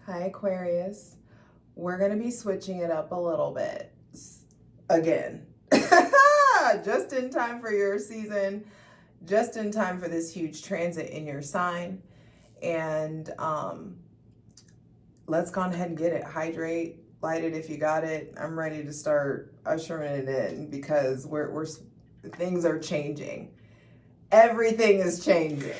Hi, Aquarius. We're going to be switching it up a little bit again. Just in time for your season, just in time for this huge transit in your sign. And let's go ahead and get it. Hydrate, light it if you got it. I'm ready to start ushering it in because we're things are changing. Everything is changing.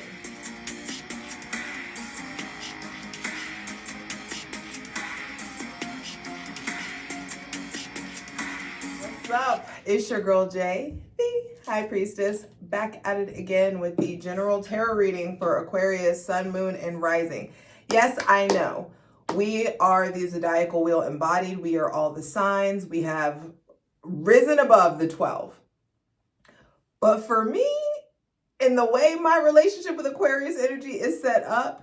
What's up? It's your girl Jay, the High Priestess, back at it again with the general tarot reading for Aquarius, Sun, Moon, and Rising. Yes, I know. We are the zodiacal wheel embodied. We are all the signs. We have risen above the 12. But for me, in the way my relationship with Aquarius energy is set up,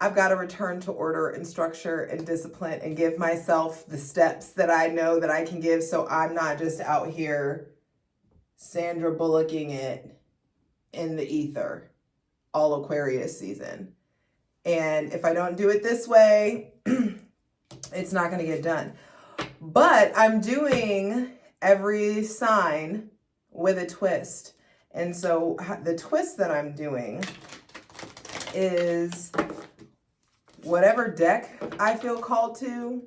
I've got to return to order and structure and discipline and give myself the steps that I know that I can give so I'm not just out here Sandra Bullocking it in the ether all Aquarius season. And if I don't do it this way, it's not going to get done. But I'm doing every sign with a twist. And so the twist that I'm doing is whatever deck I feel called to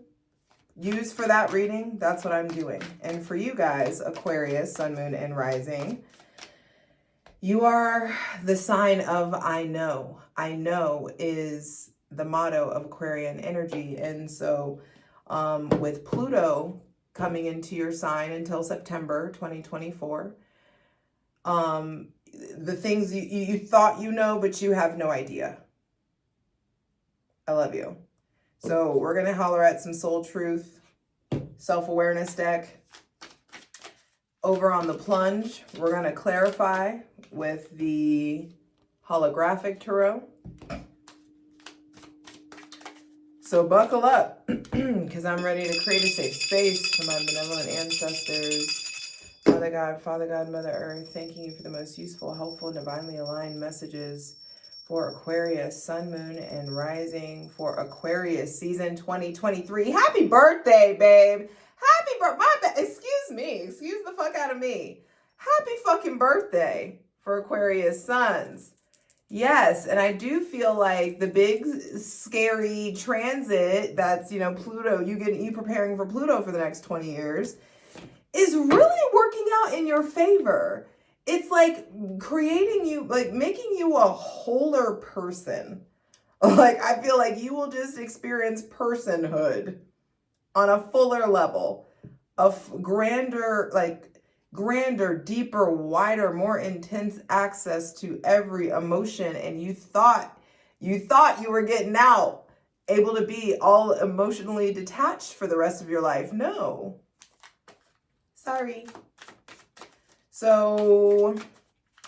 use for that reading, that's what I'm doing. And for you guys, Aquarius, Sun, Moon, and Rising, you are the sign of I know. I know is the motto of Aquarian energy. And so with Pluto coming into your sign until September 2024, the things you thought you know, but you have no idea. I love you. So we're going to holler at some soul truth, self-awareness deck. Over on the plunge, we're going to clarify with the holographic tarot. So buckle up because I'm ready to create a safe space for my benevolent ancestors. Father God, Mother Earth, thanking you for the most useful, helpful, and divinely aligned messages for Aquarius, Sun, Moon, and Rising for Aquarius season 2023. Happy birthday, babe. Happy birthday. Excuse the fuck out of me. Happy fucking birthday for Aquarius suns. Yes, and I do feel like the big scary transit that's, Pluto, you preparing for Pluto for the next 20 years is really working out in your favor. It's like creating you, like making you a wholer person. Like I feel like you will just experience personhood on a fuller level of grander, deeper, wider, more intense access to every emotion. And you thought you were getting out, able to be all emotionally detached for the rest of your life. No. Sorry. So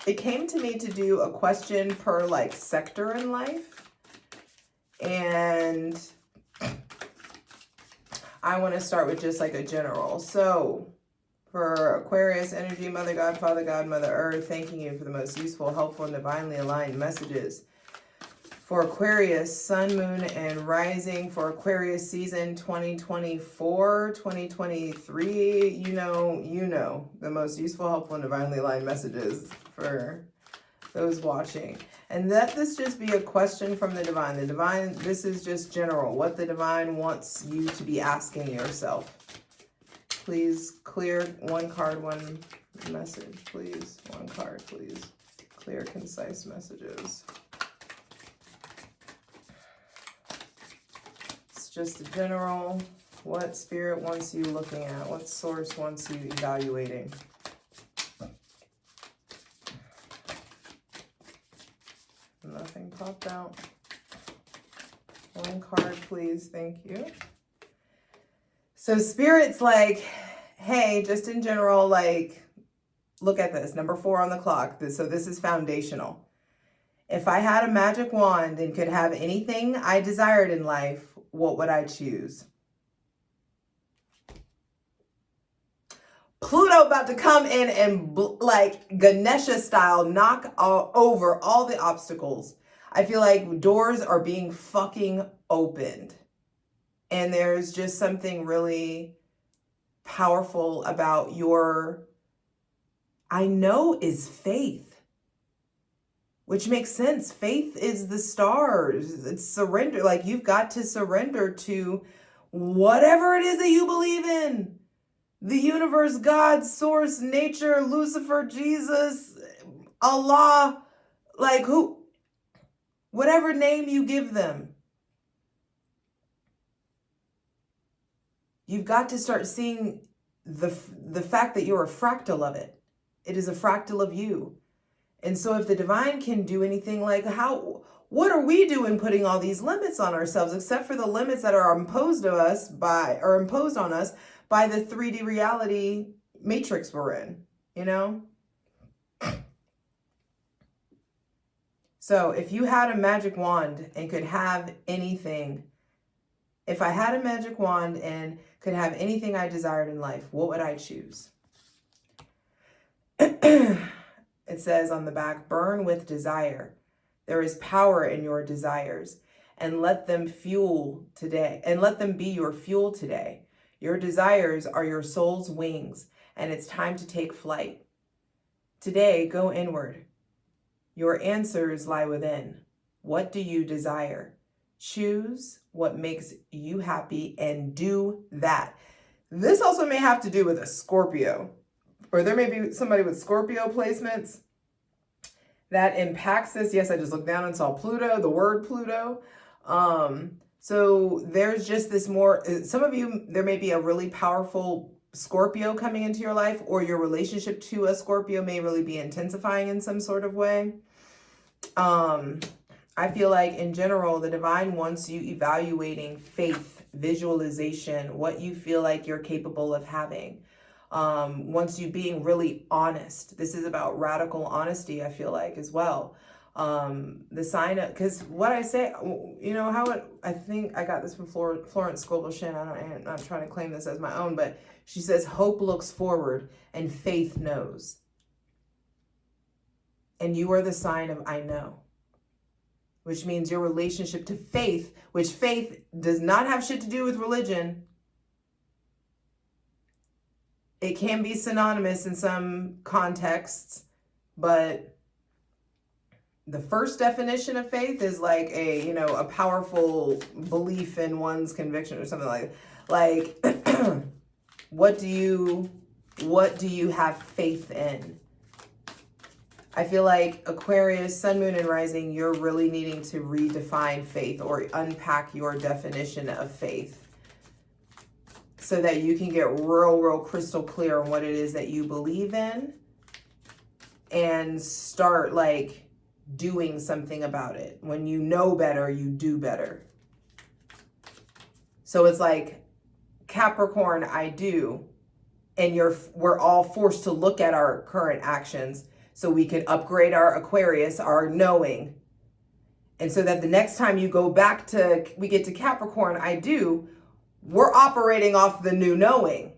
it came to me to do a question per sector in life. And I want to start with just a general. So for Aquarius energy, Mother God, Father God, Mother Earth, thanking you for the most useful, helpful, and divinely aligned messages. For Aquarius, Sun, Moon, and Rising for Aquarius season 2024, 2023, you know, the most useful, helpful, and divinely aligned messages for those watching. And let this just be a question from the divine. The divine, this is just general, what the divine wants you to be asking yourself. Please clear one card, one message, please. One card, please. Clear, concise messages. Just a general, what spirit wants you looking at, what source wants you evaluating. Nothing popped out. One card, please. Thank you. So spirit's like, hey, just in general, look at this. Number 4 on the clock. So this is foundational. If I had a magic wand and could have anything I desired in life, what would I choose? Pluto about to come in and Ganesha style knock over all the obstacles. I feel like doors are being fucking opened. And there's just something really powerful about your, I know, is faith, which makes sense. Faith is the stars. It's surrender. Like, you've got to surrender to whatever it is that you believe in. The universe, God, source, nature, Lucifer, Jesus, Allah, like who, whatever name you give them. You've got to start seeing the fact that you're a fractal of it. It is a fractal of you. And so if the divine can do anything, like what are we doing putting all these limits on ourselves, except for the limits that are imposed on us by the 3D reality matrix we're in, you know? So if you had a magic wand and could have anything, if I had a magic wand and could have anything I desired in life, what would I choose? It says on the back, burn with desire. There is power in your desires, and let them fuel today, and let them be your fuel today. Your desires are your soul's wings, and it's time to take flight. Today, go inward. Your answers lie within. What do you desire? Choose what makes you happy and do that. This also may have to do with a Scorpio, or there may be somebody with Scorpio placements that impacts this. Yes, I just looked down and saw Pluto, the word Pluto. So there's just this more, some of you, there may be a really powerful Scorpio coming into your life, or your relationship to a Scorpio may really be intensifying in some sort of way. I feel like in general, the divine wants you evaluating faith, visualization, what you feel like you're capable of having. Wants you being really honest. This is about radical honesty, I feel like, as well. The sign of, because what I say, you know, I think I got this from Florence Scovel-Shinn. I'm not trying to claim this as my own, but she says, hope looks forward and faith knows. And you are the sign of I know, which means your relationship to faith, which faith does not have shit to do with religion. It can be synonymous in some contexts, but the first definition of faith is like a powerful belief in one's conviction or something like that. Like, what do you have faith in? I feel like Aquarius, Sun, Moon, and Rising, you're really needing to redefine faith or unpack your definition of faith so that you can get real crystal clear on what it is that you believe in and start like doing something about it. When you know better, you do better. So it's like Capricorn, I do, and we're all forced to look at our current actions so we can upgrade our Aquarius, our knowing. And so that the next time you go back we get to Capricorn, I do, we're operating off the new knowing.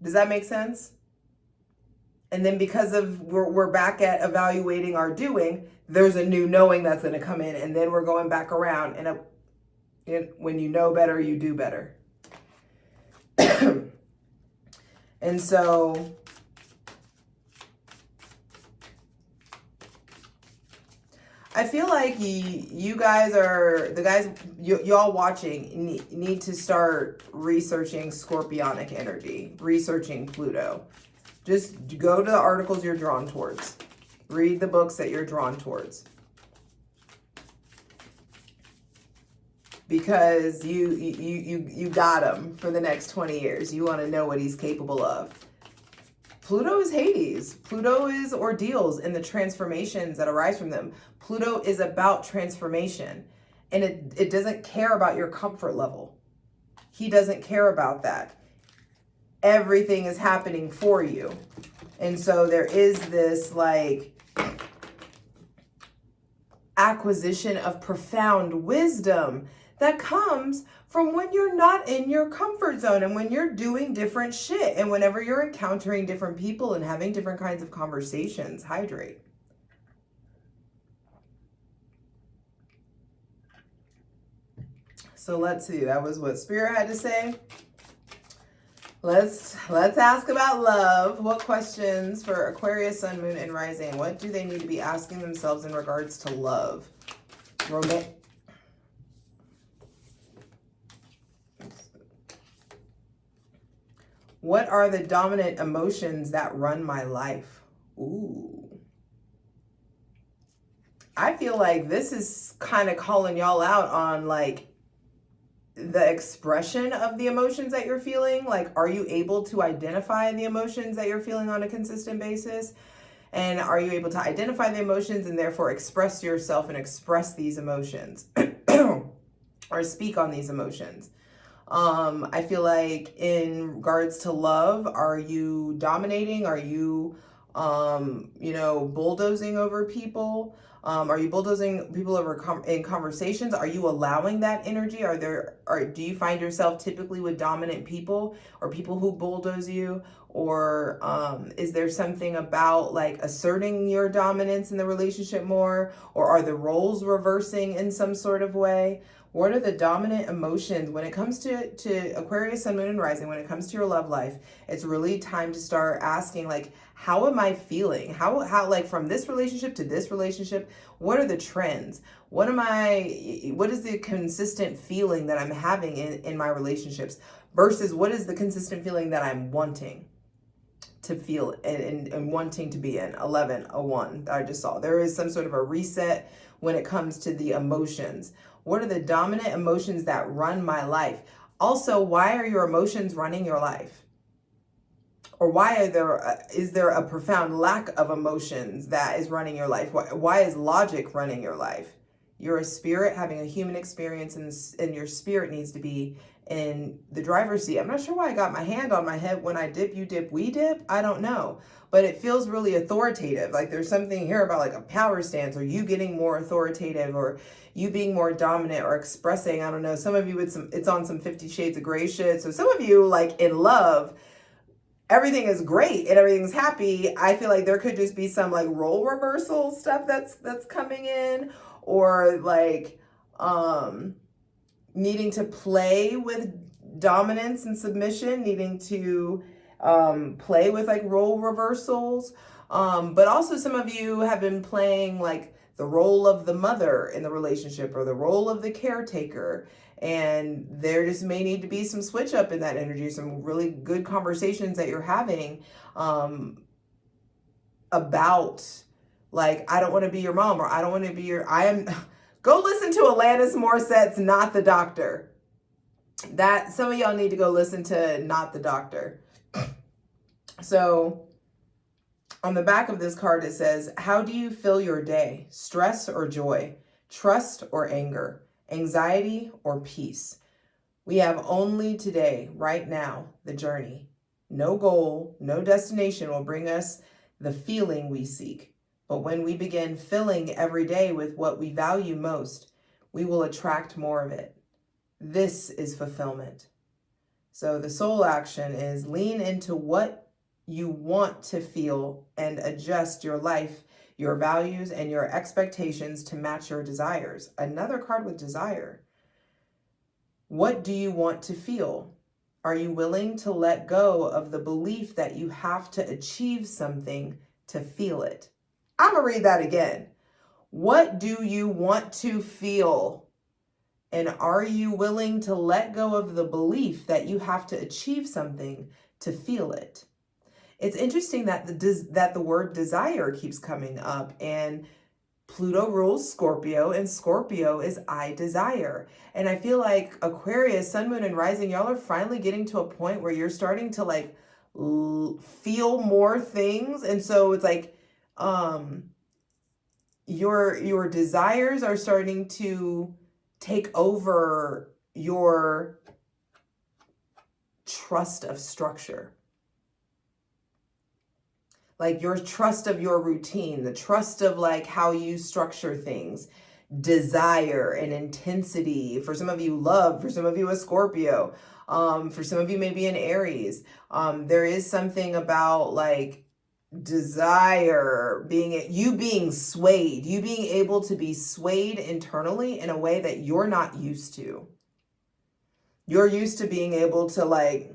Does that make sense? And then because of we're back at evaluating our doing, there's a new knowing that's going to come in, and then we're going back around. And when you know better, you do better. And so I feel like you guys are, y'all watching need to start researching Scorpionic energy, researching Pluto. Just go to the articles you're drawn towards. Read the books that you're drawn towards. Because you got him for the next 20 years. You want to know what he's capable of. Pluto is Hades. Pluto is ordeals and the transformations that arise from them. Pluto is about transformation, and it doesn't care about your comfort level. He doesn't care about that. Everything is happening for you. And so there is this like acquisition of profound wisdom that comes from when you're not in your comfort zone and when you're doing different shit and whenever you're encountering different people and having different kinds of conversations. Hydrate. So let's see. That was what Spirit had to say. Let's ask about love. What questions for Aquarius, Sun, Moon, and Rising? What do they need to be asking themselves in regards to love? What are the dominant emotions that run my life? Ooh. I feel like this is kind of calling y'all out on like the expression of the emotions that you're feeling. Like, are you able to identify the emotions that you're feeling on a consistent basis? And are you able to identify the emotions and therefore express yourself and express these emotions or speak on these emotions? I feel like in regards to love, are you dominating? Are you, bulldozing over people? Are you bulldozing people over in conversations? Are you allowing that energy? Do you find yourself typically with dominant people or people who bulldoze you? Or is there something about like asserting your dominance in the relationship more? Or are the roles reversing in some sort of way? What are the dominant emotions when it comes to Aquarius, Sun, Moon, and Rising? When it comes to your love life, it's really time to start asking, like, how am I feeling? How like from this relationship to this relationship, what are the trends? What is the consistent feeling that I'm having in my relationships versus what is the consistent feeling that I'm wanting to feel and wanting to be in? 1101 that I just saw. There is some sort of a reset when it comes to the emotions. What are the dominant emotions that run my life? Also, why are your emotions running your life? Or is there a profound lack of emotions that is running your life? Why is logic running your life? You're a spirit having a human experience, and your spirit needs to be in the driver's seat. I'm not sure why I got my hand on my head when I dip, you dip, we dip. I don't know. But it feels really authoritative. Like there's something here about like a power stance, or you getting more authoritative, or you being more dominant, or expressing, I don't know, some of you it's on some 50 Shades of Grey shit. So some of you, like in love, everything is great and everything's happy. I feel like there could just be some like role reversal stuff that's coming in, or like needing to play with dominance and submission, needing to play with like role reversals. But also some of you have been playing like the role of the mother in the relationship, or the role of the caretaker. And there just may need to be some switch up in that energy, some really good conversations that you're having about like, I don't want to be your mom, or I don't want to be go listen to Alanis Morissette's Not the Doctor. That some of y'all need to go listen to Not the Doctor. So on the back of this card, it says, how do you fill your day? Stress or joy? Trust or anger? Anxiety or peace? We have only today, right now, the journey. No goal, no destination will bring us the feeling we seek. But when we begin filling every day with what we value most, we will attract more of it. This is fulfillment. So the soul action is lean into what you want to feel and adjust your life, your values, and your expectations to match your desires. Another card with desire. What do you want to feel? Are you willing to let go of the belief that you have to achieve something to feel it? I'm going to read that again. What do you want to feel? And are you willing to let go of the belief that you have to achieve something to feel it? It's interesting that the word desire keeps coming up, and Pluto rules Scorpio, and Scorpio is I desire. And I feel like Aquarius, Sun, Moon, and Rising, y'all are finally getting to a point where you're starting to like feel more things. And so it's like your desires are starting to take over your trust of structure. Like your trust of your routine, the trust of like how you structure things, desire and intensity. For some of you, love. For some of you, a Scorpio. For some of you, maybe an Aries. There is something about like desire being swayed, you being able to be swayed internally in a way that you're not used to. You're used to being able to like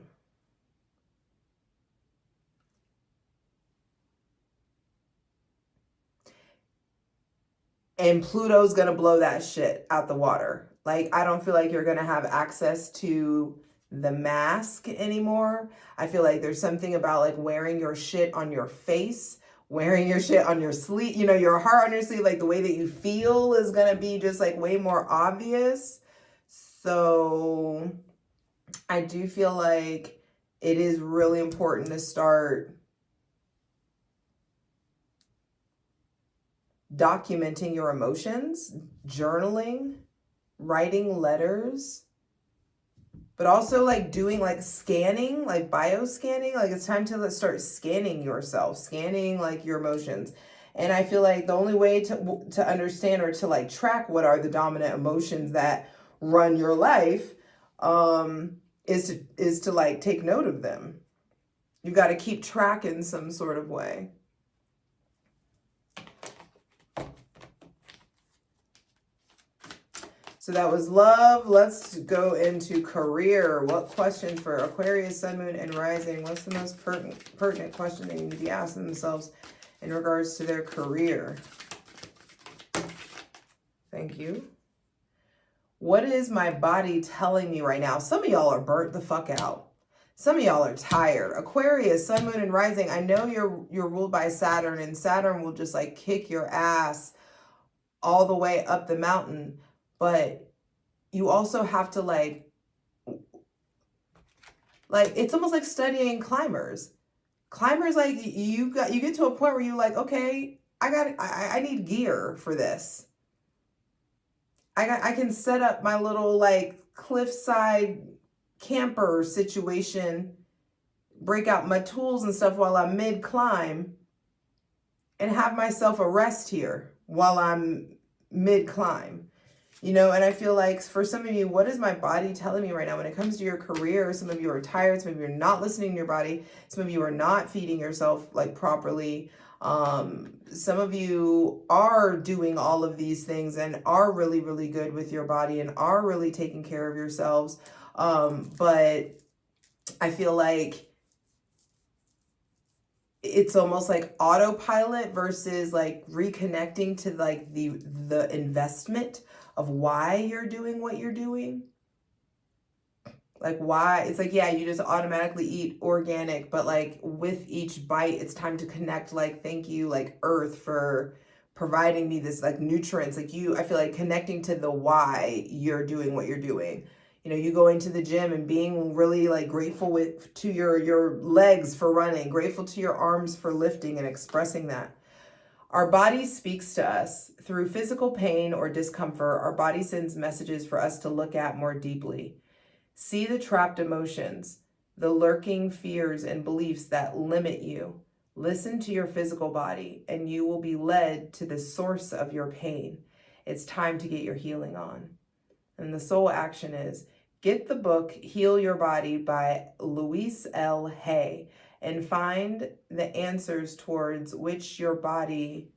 and Pluto's gonna blow that shit out the water. Like, I don't feel like you're gonna have access to the mask anymore. I feel like there's something about like wearing your shit on your face, wearing your shit on your sleeve, you know, your heart on your sleeve, like the way that you feel is gonna be just like way more obvious. So I do feel like it is really important to start documenting your emotions, journaling, writing letters, but also like doing like scanning, like bioscanning. Like it's time to start scanning yourself, scanning like your emotions. And I feel like the only way to understand or to like track what are the dominant emotions that run your life is to like take note of them. You got to keep track in some sort of way. So that was love. Let's go into career. What question for Aquarius, Sun, Moon, and Rising? What's the most pertinent question they need to be asking themselves in regards to their career? Thank you. What is my body telling me right now? Some of y'all are burnt the fuck out. Some of y'all are tired. Aquarius, Sun, Moon, and Rising. I know you're ruled by Saturn, and Saturn will just like kick your ass all the way up the mountain. But you also have to like it's almost like studying climbers. Climbers, like you get to a point where you're like, okay, I need gear for this. I can set up my little like cliffside camper situation, break out my tools and stuff while I'm mid climb, and have myself a rest here while I'm mid climb. You know, and I feel like for some of you, what is my body telling me right now when it comes to your career? Some of you are tired. Some of you are not listening to your body. Some of you are not feeding yourself like properly. Some of you are doing all of these things and are really, really good with your body and are really taking care of yourselves. But I feel like it's almost like autopilot versus like reconnecting to like the investment of why you're doing what you're doing. Like why it's like, yeah, you just automatically eat organic, but like with each bite, it's time to connect. Like, thank you, like earth, for providing me this like nutrients. Like I feel like connecting to the why you're doing what you're doing. You know, you going to the gym and being really like grateful to your legs for running, grateful to your arms for lifting and expressing that. Our body speaks to us through physical pain or discomfort. Our body sends messages for us to look at more deeply. See the trapped emotions, the lurking fears and beliefs that limit you. Listen to your physical body, and you will be led to the source of your pain. It's time to get your healing on. And the soul action is get the book Heal Your Body by Louise L. Hay and find the answers towards which your body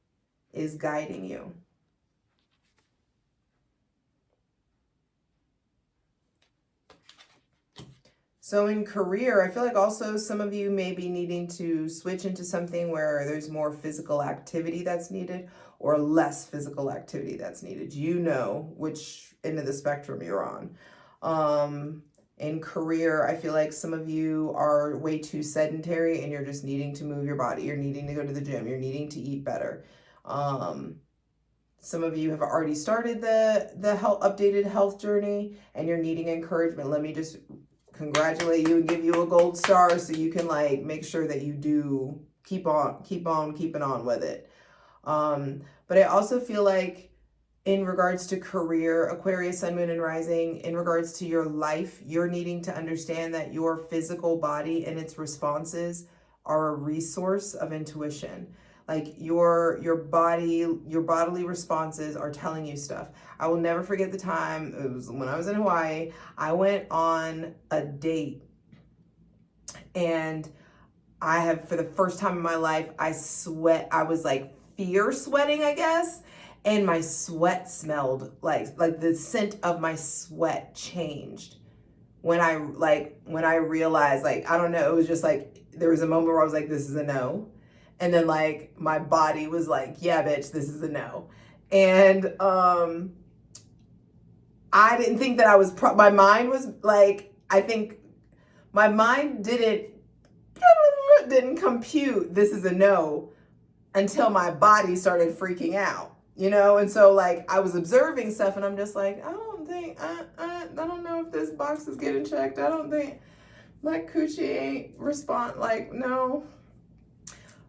is guiding you. So in career, I feel like also some of you may be needing to switch into something where there's more physical activity that's needed or less physical activity that's needed. You know which end of the spectrum you're on. In career, I feel like some of you are way too sedentary and you're just needing to move your body. You're needing to go to the gym. You're needing to eat better. Some of you have already started the updated health journey and you're needing encouragement. Let me just congratulate you and give you a gold star so you can like make sure that you do keep on keeping on with it. But I also feel like in regards to career, Aquarius, Sun, Moon, and Rising, in regards to your life, you're needing to understand that your physical body and its responses are a resource of intuition. Like your bodily responses are telling you stuff. I will never forget the time, it was when I was in Hawaii, I went on a date and I have, for the first time in my life, I was like fear sweating, I guess. And my sweat smelled like the scent of my sweat changed when I realized, like, I don't know, it was just like, there was a moment where I was like, this is a no. And then like my body was like, yeah, bitch, this is a no. And I didn't think that I was, my mind was like, I think my mind didn't compute this is a no until my body started freaking out, you know? And so like I was observing stuff and I'm just like, I don't think, I don't know if this box is getting checked. I don't think my coochie ain't respond, like, no.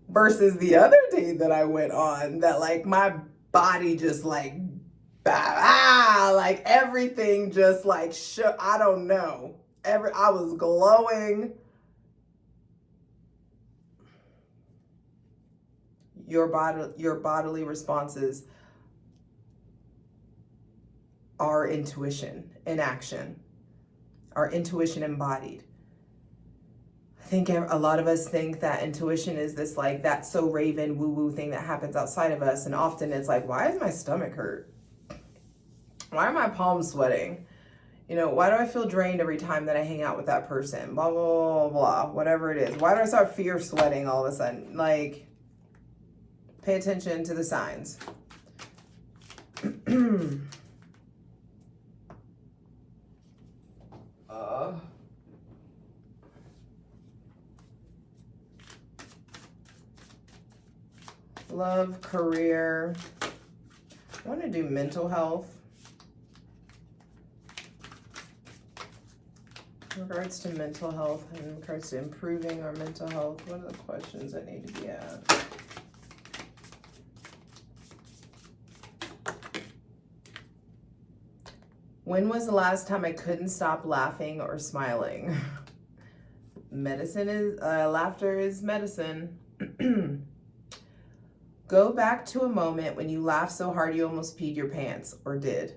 Versus the other day that I went on that like my body just like, like everything just like shook. I don't know. I was glowing. Your bodily responses are intuition in action, our intuition embodied. I think a lot of us think that intuition is this like that so raven woo-woo thing that happens outside of us, and often it's like, why does my stomach hurt? Why are my palms sweating? You know, why do I feel drained every time that I hang out with that person? Blah, blah, blah, blah, whatever it is. Why do I start fear sweating all of a sudden? Like, pay attention to the signs. Love, career. I want to do mental health. In regards to mental health, and in regards to improving our mental health, what are the questions that need to be asked? When was the last time I couldn't stop laughing or smiling? Laughter is medicine. Go back to a moment when you laughed so hard you almost peed your pants, or did.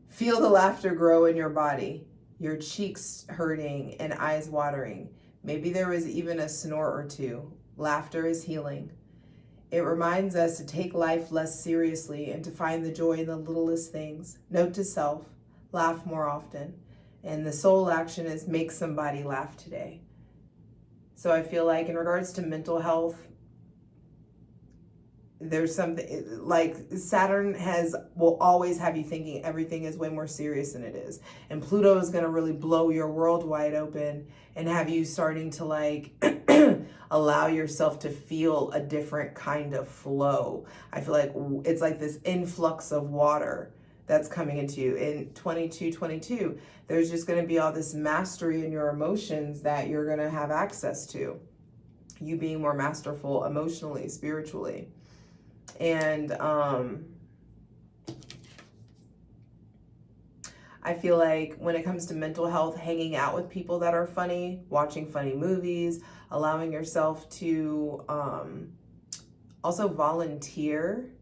Feel the laughter grow in your body, your cheeks hurting and eyes watering. Maybe there was even a snort or two. Laughter is healing. It reminds us to take life less seriously and to find the joy in the littlest things. Note to self, laugh more often. And the soul action is make somebody laugh today. So I feel like in regards to mental health, there's something like Saturn will always have you thinking everything is way more serious than it is. And Pluto is going to really blow your world wide open and have you starting to like allow yourself to feel a different kind of flow. I feel like it's like this influx of water that's coming into you. In 2222, there's just going to be all this mastery in your emotions that you're going to have access to. You being more masterful emotionally, spiritually. And I feel like when it comes to mental health, hanging out with people that are funny, watching funny movies, allowing yourself to also volunteer,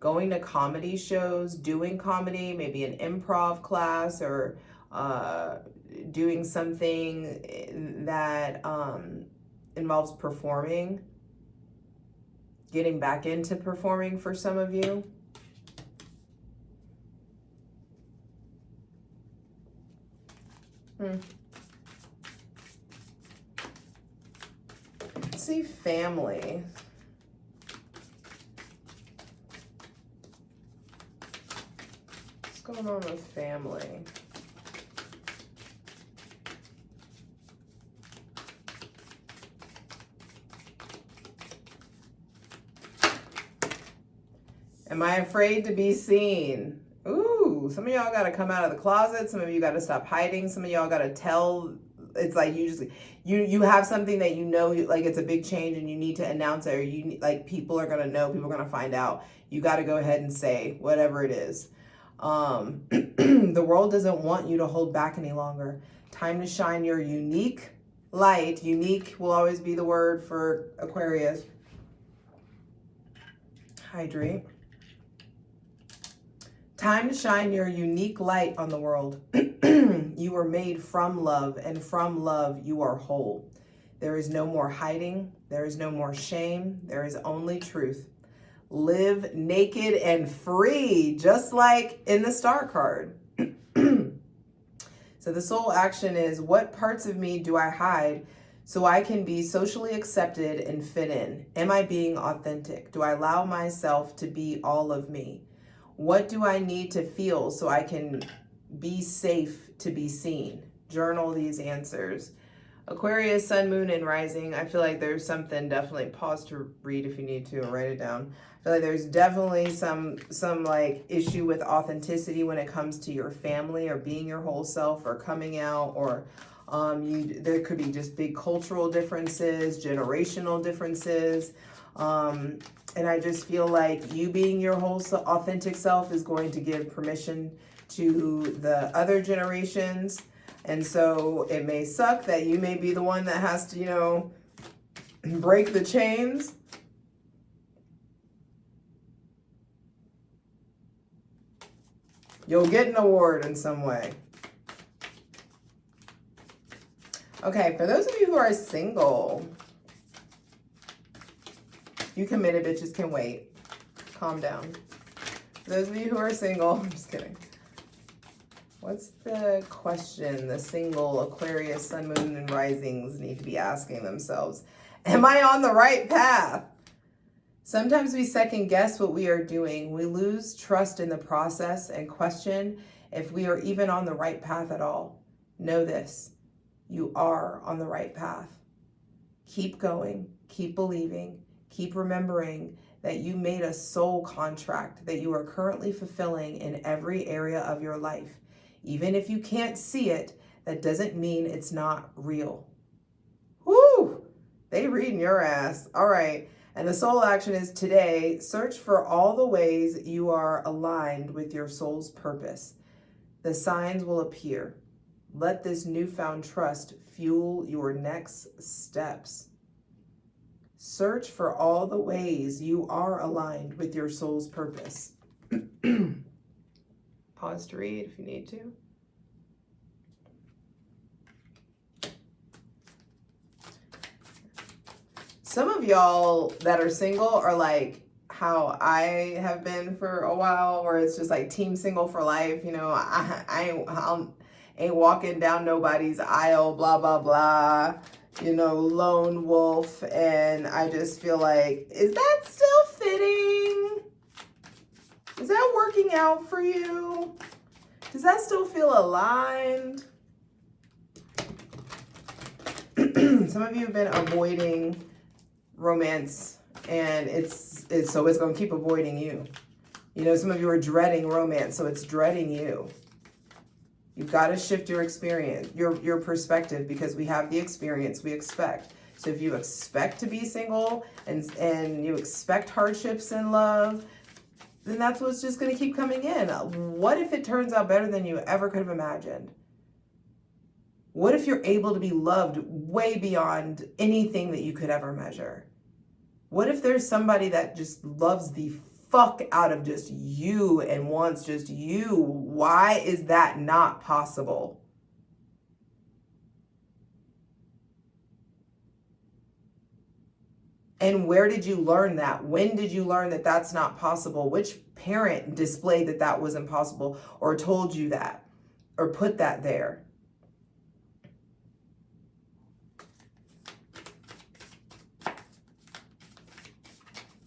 going to comedy shows, doing comedy, maybe an improv class, or doing something that involves performing. Getting back into performing for some of you. Let's see, family. What's going on with family? Am I afraid to be seen? Ooh, some of y'all got to come out of the closet. Some of you got to stop hiding. Some of y'all got to tell. It's like you have something that you know, like it's a big change and you need to announce it, or you like people are going to know, people are going to find out. You got to go ahead and say whatever it is. The world doesn't want you to hold back any longer. Time to shine your unique light. Unique will always be the word for Aquarius. Hydrate. Time to shine your unique light on the world. You were made from love, and from love you are whole. There is no more hiding. There is no more shame. There is only truth. Live naked and free, just like in the Star card. So the soul action is, what parts of me do I hide so I can be socially accepted and fit in? Am I being authentic? Do I allow myself to be all of me? What do I need to feel so I can be safe to be seen? Journal these answers. Aquarius, sun, moon, and rising. I feel like there's something, definitely pause to read if you need to, or write it down. I feel like there's definitely some like issue with authenticity when it comes to your family or being your whole self or coming out, or there could be just big cultural differences, generational differences. And I just feel like you being your whole authentic self is going to give permission to the other generations. And so it may suck that you may be the one that has to, you know, break the chains. You'll get an award in some way. Okay, for those of you who are single, you committed bitches can wait. Calm down. For those of you who are single, I'm just kidding. What's the question the single Aquarius, sun, moon, and risings need to be asking themselves? Am I on the right path? Sometimes we second guess what we are doing. We lose trust in the process and question if we are even on the right path at all. Know this, you are on the right path. Keep going, keep believing, keep remembering that you made a soul contract that you are currently fulfilling in every area of your life. Even if you can't see it, that doesn't mean it's not real. Whoo! They reading your ass. All right. And the soul action is today, search for all the ways you are aligned with your soul's purpose. The signs will appear. Let this newfound trust fuel your next steps. Search for all the ways you are aligned with your soul's purpose. Pause to read if you need to. Some of y'all that are single are like how I have been for a while, where it's just like team single for life. You know, I ain't walking down nobody's aisle, blah, blah, blah. You know, lone wolf. And I just feel like, is that still fitting? Is that working out for you? Does that still feel aligned? Some of you have been avoiding romance, and it's going to keep avoiding you. You know, some of you are dreading romance, so it's dreading you. You've got to shift your experience, your perspective, because we have the experience we expect. So if you expect to be single and you expect hardships in love, then that's what's just going to keep coming in. What if it turns out better than you ever could have imagined? What if you're able to be loved way beyond anything that you could ever measure? What if there's somebody that just loves the fuck out of just you and wants just you? Why is that not possible? And where did you learn that? When did you learn that that's not possible? Which parent displayed that that was impossible, or told you that, or put that there?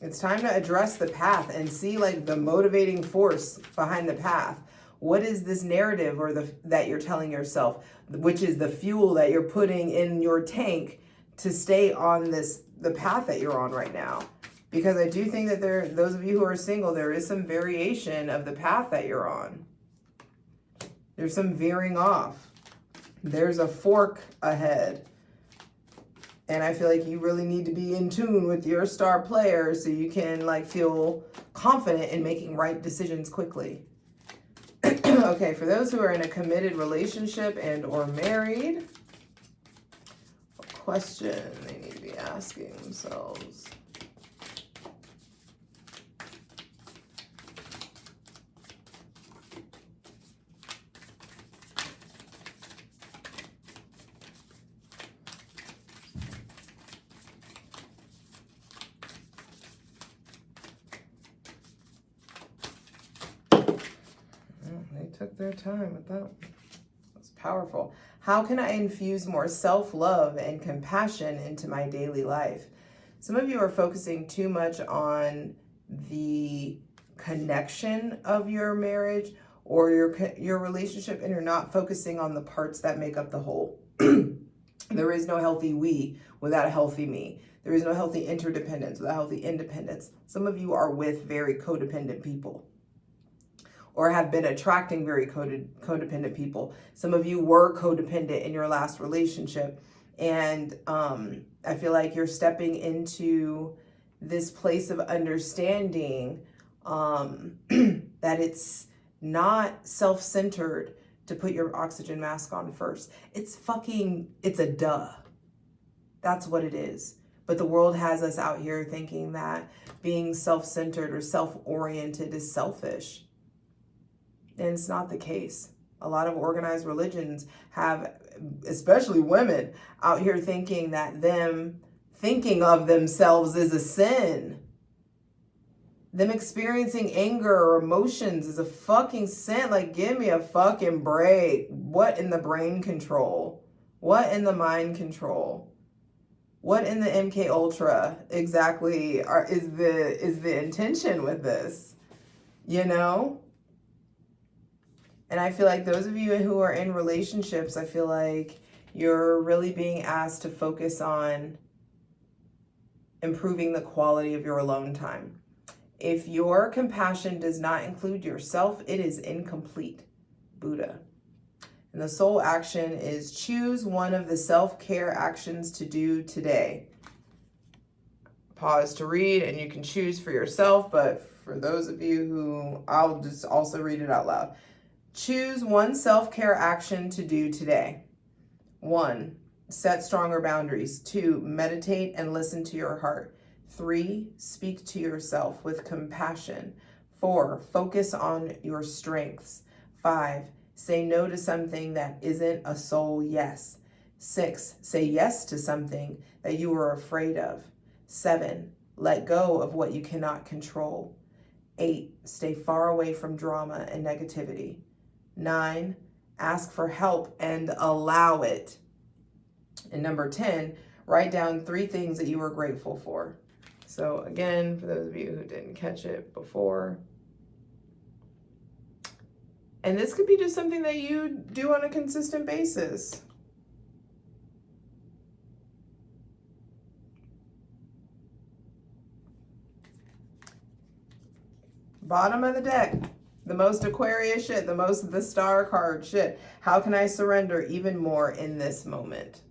It's time to address the path and see like the motivating force behind the path. What is this narrative or that you're telling yourself, which is the fuel that you're putting in your tank to stay on the path that you're on right now? Because I do think that those of you who are single, there is some variation of the path that you're on. There's some veering off. There's a fork ahead. And I feel like you really need to be in tune with your star player so you can like feel confident in making right decisions quickly. Okay, for those who are in a committed relationship and or married, what question they need to be asking themselves? They took their time with that one. Let's powerful. How can I infuse more self-love and compassion into my daily life? Some of you are focusing too much on the connection of your marriage or your relationship, and you're not focusing on the parts that make up the whole. There is no healthy we without a healthy me. There is no healthy interdependence without healthy independence. Some of you are with very codependent people or have been attracting very codependent people. Some of you were codependent in your last relationship. And I feel like you're stepping into this place of understanding that it's not self-centered to put your oxygen mask on first. It's a duh. That's what it is. But the world has us out here thinking that being self-centered or self-oriented is selfish. And it's not the case. A lot of organized religions have, especially women, out here thinking that them thinking of themselves is a sin. Them experiencing anger or emotions is a fucking sin. Like, give me a fucking break. What in the brain control? What in the mind control? What in the MK Ultra exactly is the intention with this? You know? And I feel like those of you who are in relationships, I feel like you're really being asked to focus on improving the quality of your alone time. If your compassion does not include yourself, it is incomplete. Buddha. And the soul action is choose one of the self-care actions to do today. Pause to read, and you can choose for yourself, but for those of you who, I'll just also read it out loud. Choose one self-care action to do today. 1, set stronger boundaries. 2, meditate and listen to your heart. 3, speak to yourself with compassion. 4, focus on your strengths. 5, say no to something that isn't a soul yes. 6, say yes to something that you were afraid of. 7, let go of what you cannot control. 8, stay far away from drama and negativity. 9, ask for help and allow it. And number 10, write down 3 things that you were grateful for. So again, for those of you who didn't catch it before, and this could be just something that you do on a consistent basis. Bottom of the deck, the most Aquarius shit, the star card shit. How can I surrender even more in this moment?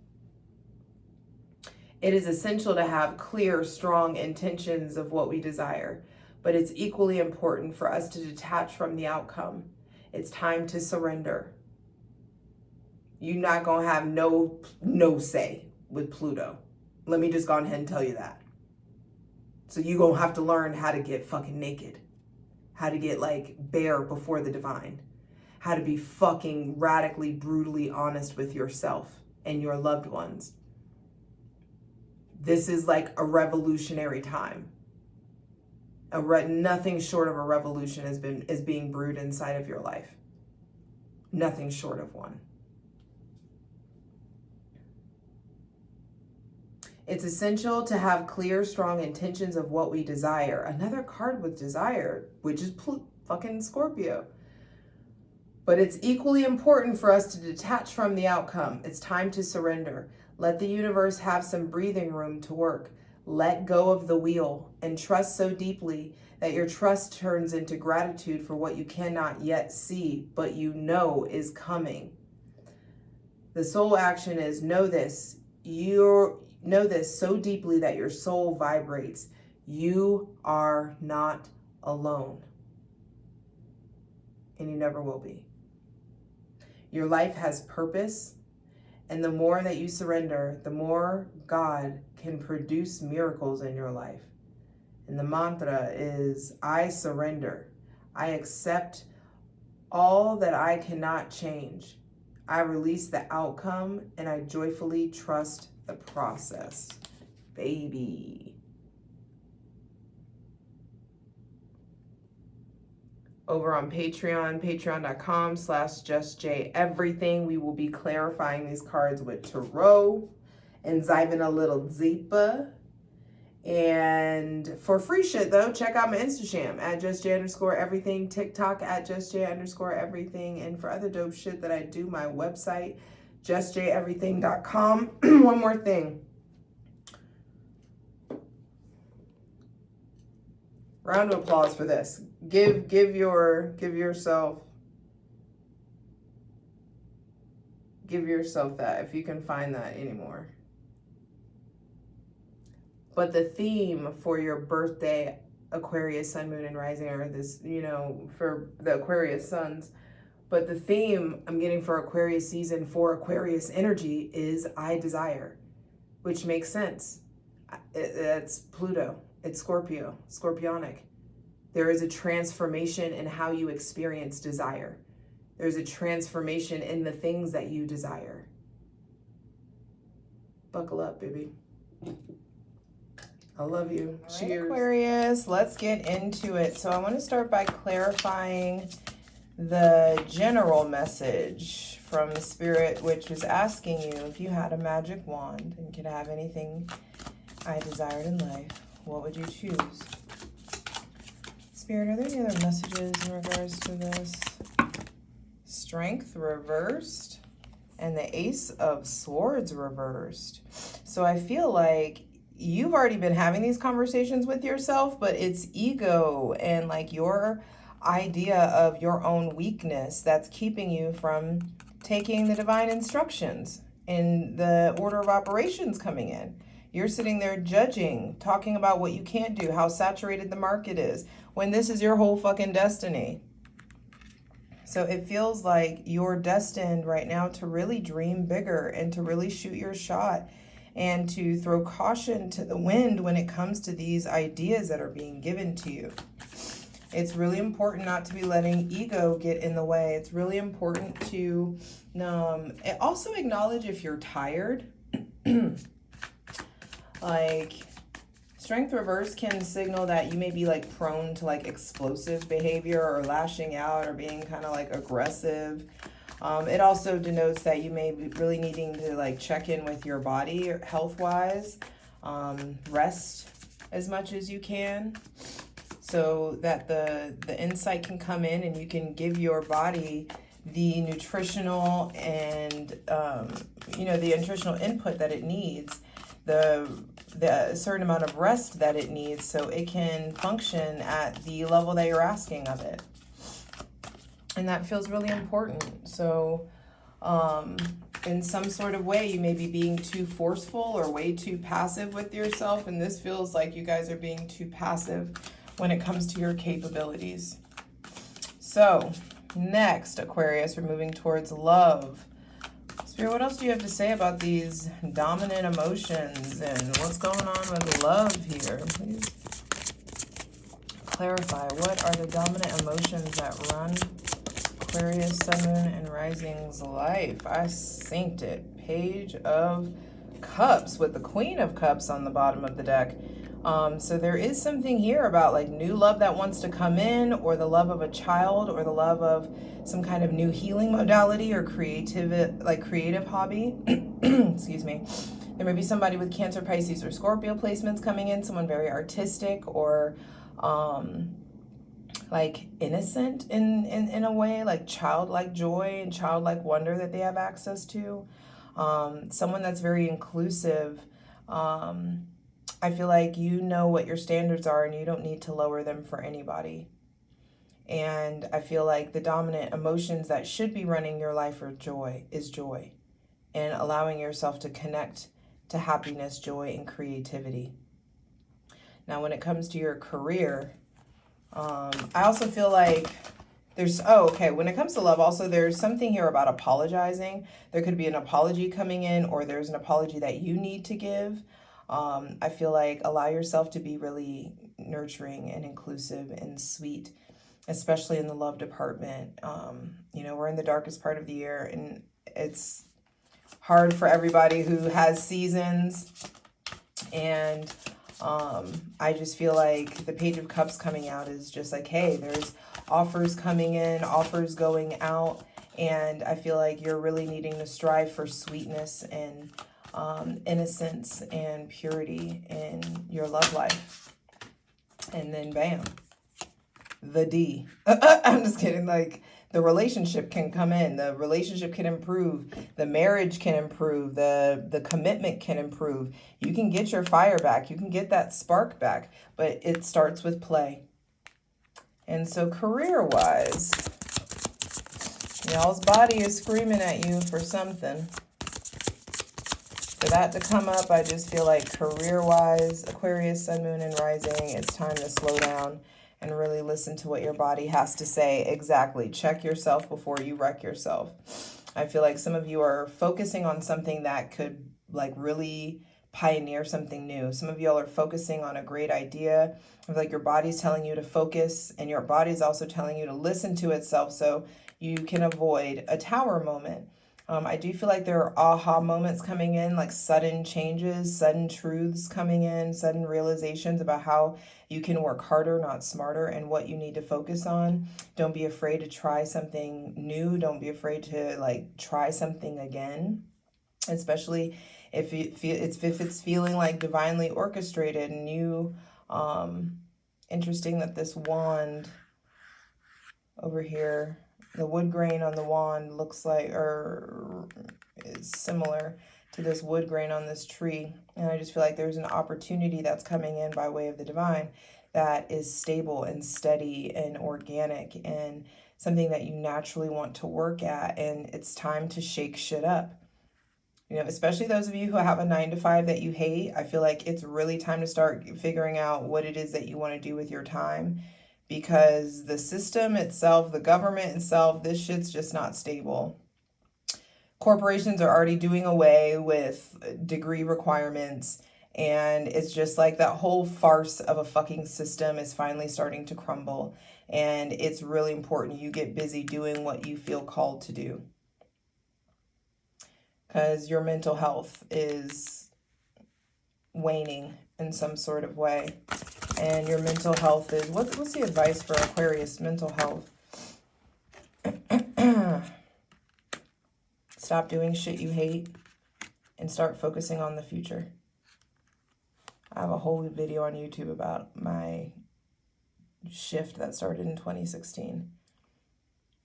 It is essential to have clear, strong intentions of what we desire, but it's equally important for us to detach from the outcome. It's time to surrender. You're not going to have no say with Pluto. Let me just go ahead and tell you that. So you're going to have to learn how to get fucking naked, how to get like bare before the divine, how to be fucking radically, brutally honest with yourself and your loved ones. This is like a revolutionary time. Nothing short of a revolution is being brewed inside of your life. Nothing short of one. It's essential to have clear, strong intentions of what we desire. Another card with desire, which is fucking Scorpio. But it's equally important for us to detach from the outcome. It's time to surrender. Let the universe have some breathing room to work. Let go of the wheel and trust so deeply that your trust turns into gratitude for what you cannot yet see, but you know is coming. The soul action is know this. You know this so deeply that your soul vibrates. You are not alone. And you never will be. Your life has purpose. And the more that you surrender, the more God can produce miracles in your life. And the mantra is, I surrender. I accept all that I cannot change. I release the outcome and I joyfully trust the process. Baby. over on Patreon, patreon.com/JustJEverything. We will be clarifying these cards with tarot and diving a little deeper. And for free shit though, check out my Instagram at JustJ_everything, TikTok at JustJ_everything, and for other dope shit that I do, my website, JustJEverything.com. One more thing. Round of applause for this. Give yourself that, if you can find that anymore. But the theme for your birthday, Aquarius, Sun, Moon, and Rising, or this, you know, for the Aquarius suns. But the theme I'm getting for Aquarius season for Aquarius energy is I desire, which makes sense. It's Pluto. It's Scorpio, Scorpionic. There is a transformation in how you experience desire. There's a transformation in the things that you desire. Buckle up, baby. I love you. All cheers. Right, Aquarius, let's get into it. So I want to start by clarifying the general message from the Spirit, which was asking you if you had a magic wand and could have anything I desired in life, what would you choose? Spirit, are there any other messages in regards to this? Strength reversed and the Ace of Swords reversed. So I feel like you've already been having these conversations with yourself, but it's ego and like your idea of your own weakness that's keeping you from taking the divine instructions in the order of operations coming in. You're sitting there judging, talking about what you can't do, how saturated the market is, when this is your whole fucking destiny. So it feels like you're destined right now to really dream bigger and to really shoot your shot and to throw caution to the wind when it comes to these ideas that are being given to you. It's really important not to be letting ego get in the way. It's really important to also acknowledge if you're tired. Like, strength reverse can signal that you may be like prone to like explosive behavior or lashing out or being kind of like aggressive. It also denotes that you may be really needing to like check in with your body health-wise, rest as much as you can so that the insight can come in and you can give your body the nutritional and, the nutritional input that it needs, the certain amount of rest that it needs so it can function at the level that you're asking of it. And that feels really important. So in some sort of way, you may be being too forceful or way too passive with yourself. And this feels like you guys are being too passive when it comes to your capabilities. So next, Aquarius, we're moving towards love. Spirit, what else do you have to say about these dominant emotions and what's going on with love here? Please clarify. What are the dominant emotions that run Aquarius, Sun, Moon, and Rising's life? I synced it. Page of Cups with the Queen of Cups on the bottom of the deck. So there is something here about like new love that wants to come in, or the love of a child, or the love of some kind of new healing modality or creative hobby. Excuse me. There may be somebody with Cancer, Pisces, or Scorpio placements coming in, someone very artistic or like innocent in a way, like childlike joy and childlike wonder that they have access to. Someone that's very inclusive. I feel like you know what your standards are and you don't need to lower them for anybody. And I feel like the dominant emotions that should be running your life are joy and allowing yourself to connect to happiness, joy, and creativity. Now, when it comes to your career, I also feel like when it comes to love, also there's something here about apologizing. There could be an apology coming in, or there's an apology that you need to give. I feel like allow yourself to be really nurturing and inclusive and sweet, especially in the love department. We're in the darkest part of the year and it's hard for everybody who has seasons. And I just feel like the Page of Cups coming out is just like, hey, there's offers coming in, offers going out. And I feel like you're really needing to strive for sweetness and innocence and purity in your love life. And then bam, the D. I'm just kidding. Like, the relationship can come in, the relationship can improve, the marriage can improve, the commitment can improve. You can get your fire back, you can get that spark back, but it starts with play. And so career-wise, y'all's body is screaming at you for something. For that to come up, I just feel like career-wise, Aquarius, Sun, Moon, and Rising, it's time to slow down and really listen to what your body has to say. Exactly. Check yourself before you wreck yourself. I feel like some of you are focusing on something that could like really pioneer something new. Some of y'all are focusing on a great idea. I feel like your body's telling you to focus, and your body's also telling you to listen to itself so you can avoid a tower moment. I do feel like there are aha moments coming in, like sudden changes, sudden truths coming in, sudden realizations about how you can work harder, not smarter, and what you need to focus on. Don't be afraid to try something new. Don't be afraid to like try something again, especially if it's feeling like divinely orchestrated. And you, interesting that this wand over here, the wood grain on the wand looks like, or is similar to this wood grain on this tree. And I just feel like there's an opportunity that's coming in by way of the divine that is stable and steady and organic and something that you naturally want to work at. And it's time to shake shit up. You know, especially those of you who have a 9-to-5 that you hate, I feel like it's really time to start figuring out what it is that you want to do with your time. Because the system itself, the government itself, this shit's just not stable. Corporations are already doing away with degree requirements, and it's just like that whole farce of a fucking system is finally starting to crumble. And it's really important you get busy doing what you feel called to do. Because your mental health is waning in some sort of way. And your mental health is, what's the advice for Aquarius mental health? Stop doing shit you hate and start focusing on the future. I have a whole video on YouTube about my shift that started in 2016.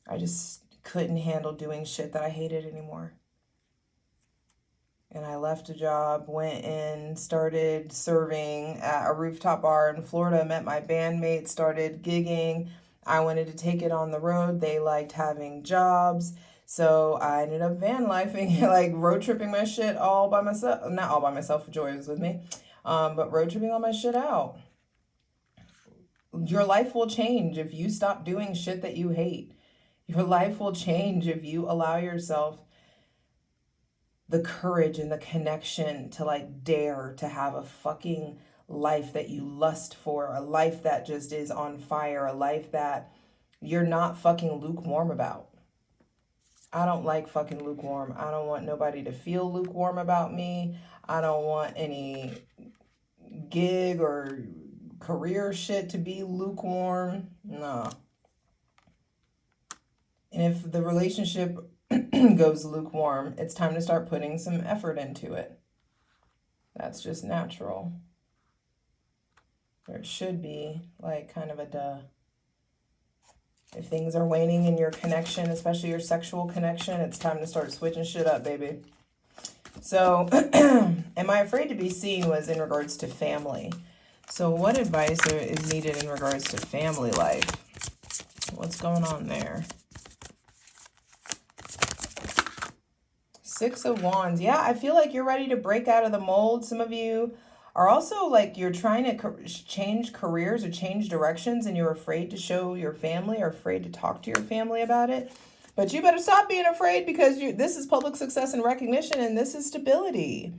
I just couldn't handle doing shit that I hated anymore. And I left a job, went in, started serving at a rooftop bar in Florida, met my bandmates, started gigging. I wanted to take it on the road. They liked having jobs. So I ended up van lifing, like road tripping my shit all by myself. Not all by myself, Joy was with me, but road tripping all my shit out. Your life will change if you stop doing shit that you hate. Your life will change if you allow yourself the courage and the connection to like dare to have a fucking life that you lust for, a life that just is on fire, a life that you're not fucking lukewarm about. I don't like fucking lukewarm. I don't want nobody to feel lukewarm about me. I don't want any gig or career shit to be lukewarm. No. And if the relationship goes lukewarm, it's time to start putting some effort into it. That's just natural. There should be like kind of a duh. If things are waning in your connection, especially your sexual connection, it's time to start switching shit up, baby. So, am I afraid to be seen was in regards to family. So what advice is needed in regards to family life? What's going on there? 6 of Wands. Yeah, I feel like you're ready to break out of the mold. Some of you are also like you're trying to change careers or change directions, and you're afraid to show your family or afraid to talk to your family about it. But you better stop being afraid, because this is public success and recognition, and this is stability.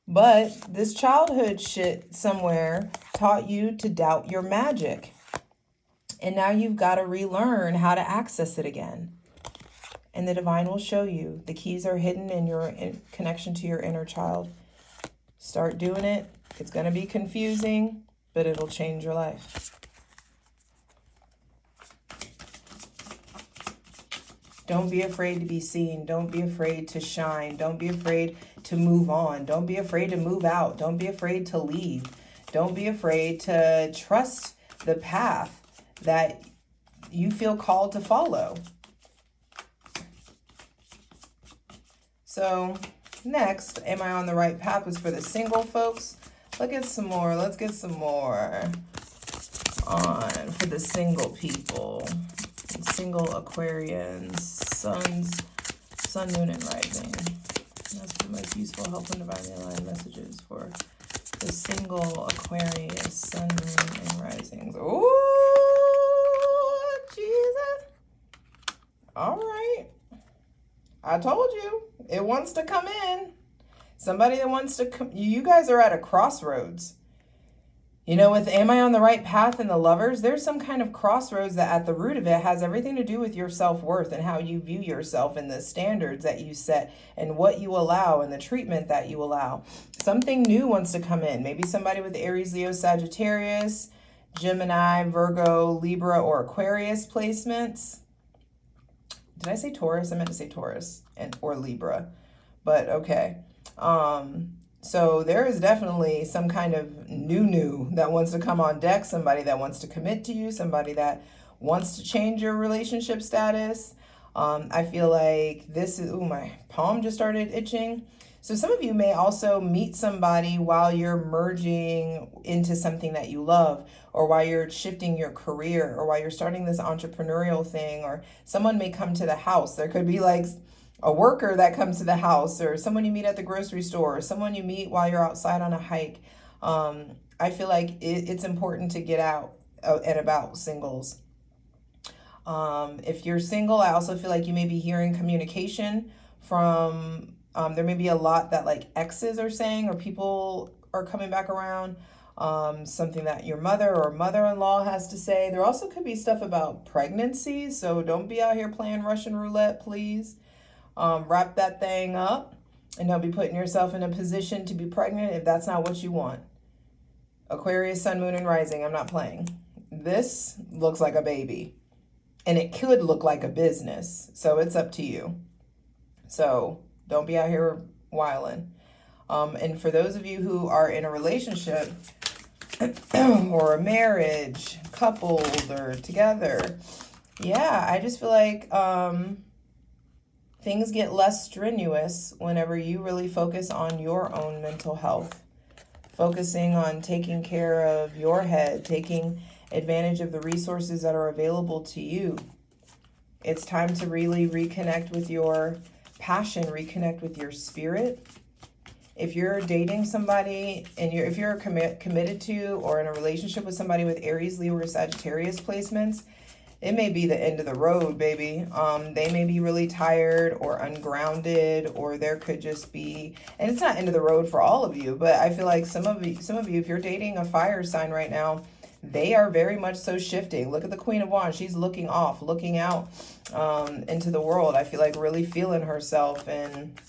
But this childhood shit somewhere taught you to doubt your magic. And now you've got to relearn how to access it again. And the divine will show you. The keys are hidden in your connection to your inner child. Start doing it. It's going to be confusing, but it'll change your life. Don't be afraid to be seen. Don't be afraid to shine. Don't be afraid to move on. Don't be afraid to move out. Don't be afraid to leave. Don't be afraid to trust the path that you feel called to follow. So next, am I on the right path was for the single folks. Let's get some more. Let's get some more on for the single people. Single Aquarians, sun, moon, and rising. That's the most useful, helpful, and divinely aligned messages for the single Aquarius, sun, moon, and risings. Oh, Jesus. All right. I told you. It wants to come in. Somebody that wants to come. You guys are at a crossroads. You know, with am I on the right path and the lovers, there's some kind of crossroads that at the root of it has everything to do with your self-worth and how you view yourself and the standards that you set and what you allow and the treatment that you allow. Something new wants to come in. Maybe somebody with Aries, Leo, Sagittarius, Gemini, Virgo, Libra, or Aquarius placements. Did I say Taurus? I meant to say Taurus or Libra, but okay. So there is definitely some kind of new that wants to come on deck, somebody that wants to commit to you, somebody that wants to change your relationship status. I feel like this is, ooh, my palm just started itching. So some of you may also meet somebody while you're merging into something that you love, or while you're shifting your career, or while you're starting this entrepreneurial thing, or someone may come to the house. There could be like a worker that comes to the house, or someone you meet at the grocery store, or someone you meet while you're outside on a hike. I feel like it's important to get out and about, singles. If you're single, I also feel like you may be hearing communication from, there may be a lot that like exes are saying, or people are coming back around, something that your mother or mother-in-law has to say. There also could be stuff about pregnancy, so don't be out here playing Russian roulette, please. Wrap that thing up and don't be putting yourself in a position to be pregnant if that's not what you want. Aquarius, sun, moon, and rising. I'm not playing. This looks like a baby and it could look like a business. So it's up to you. So don't be out here wilding. And for those of you who are in a relationship or a marriage, coupled or together, yeah, I just feel like, things get less strenuous whenever you really focus on your own mental health, focusing on taking care of your head, taking advantage of the resources that are available to you. It's time to really reconnect with your passion, reconnect with your spirit. If you're dating somebody and if you're committed to or in a relationship with somebody with Aries, Leo, or Sagittarius placements, it may be the end of the road, baby. They may be really tired or ungrounded, or there could just be, and it's not end of the road for all of you, but I feel like some of you, if you're dating a fire sign right now, they are very much so shifting. Look at the Queen of Wands. She's looking off, looking out into the world. I feel like really feeling herself. And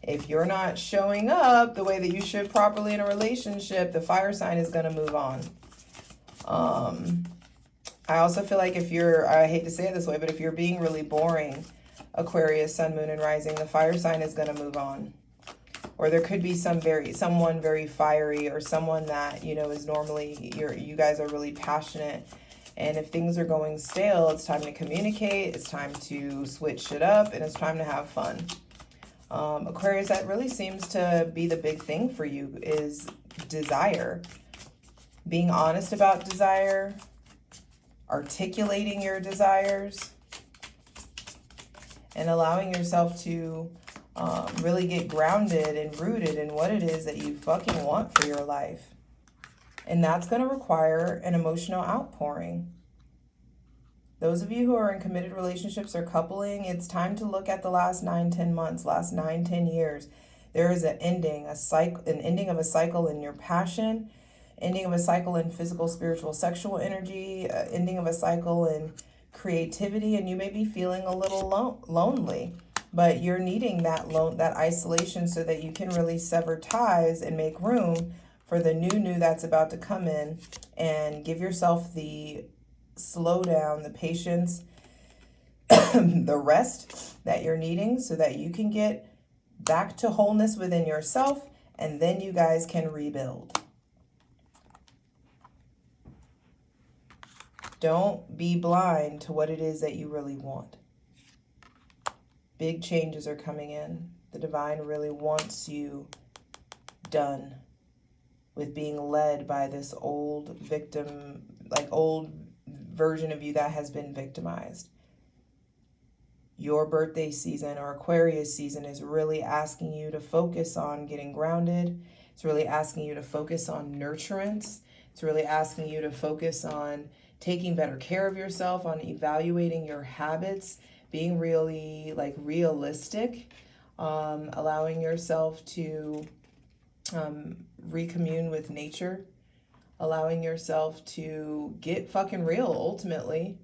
if you're not showing up the way that you should properly in a relationship, the fire sign is going to move on. I also feel like if you're, I hate to say it this way, but if you're being really boring, Aquarius, sun, moon, and rising, the fire sign is going to move on. Or there could be someone very fiery, or someone that, you know, is normally, you guys are really passionate. And if things are going stale, it's time to communicate, it's time to switch it up, and it's time to have fun. Aquarius, that really seems to be the big thing for you, is desire. Being honest about desire, articulating your desires, and allowing yourself to really get grounded and rooted in what it is that you fucking want for your life. And that's going to require an emotional outpouring. Those of you who are in committed relationships or coupling, it's time to look at the last 9-10 months, last 9-10 years. There is an ending, an ending of a cycle in your passion, ending of a cycle in physical, spiritual, sexual energy, ending of a cycle in creativity, and you may be feeling a little lonely, but you're needing that isolation so that you can really sever ties and make room for the new that's about to come in, and give yourself the slow down, the patience, the rest that you're needing so that you can get back to wholeness within yourself, and then you guys can rebuild. Don't be blind to what it is that you really want. Big changes are coming in. The divine really wants you done with being led by this old victim, like old version of you that has been victimized. Your birthday season or Aquarius season is really asking you to focus on getting grounded. It's really asking you to focus on nurturance. It's really asking you to focus on taking better care of yourself, on evaluating your habits, being really like realistic, allowing yourself to recommune with nature, allowing yourself to get fucking real ultimately,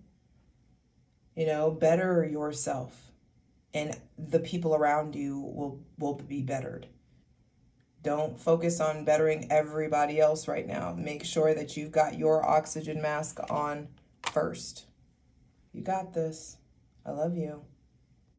you know, better yourself, and the people around you will be bettered. Don't focus on bettering everybody else right now. Make sure that you've got your oxygen mask on first. You got this. I love you.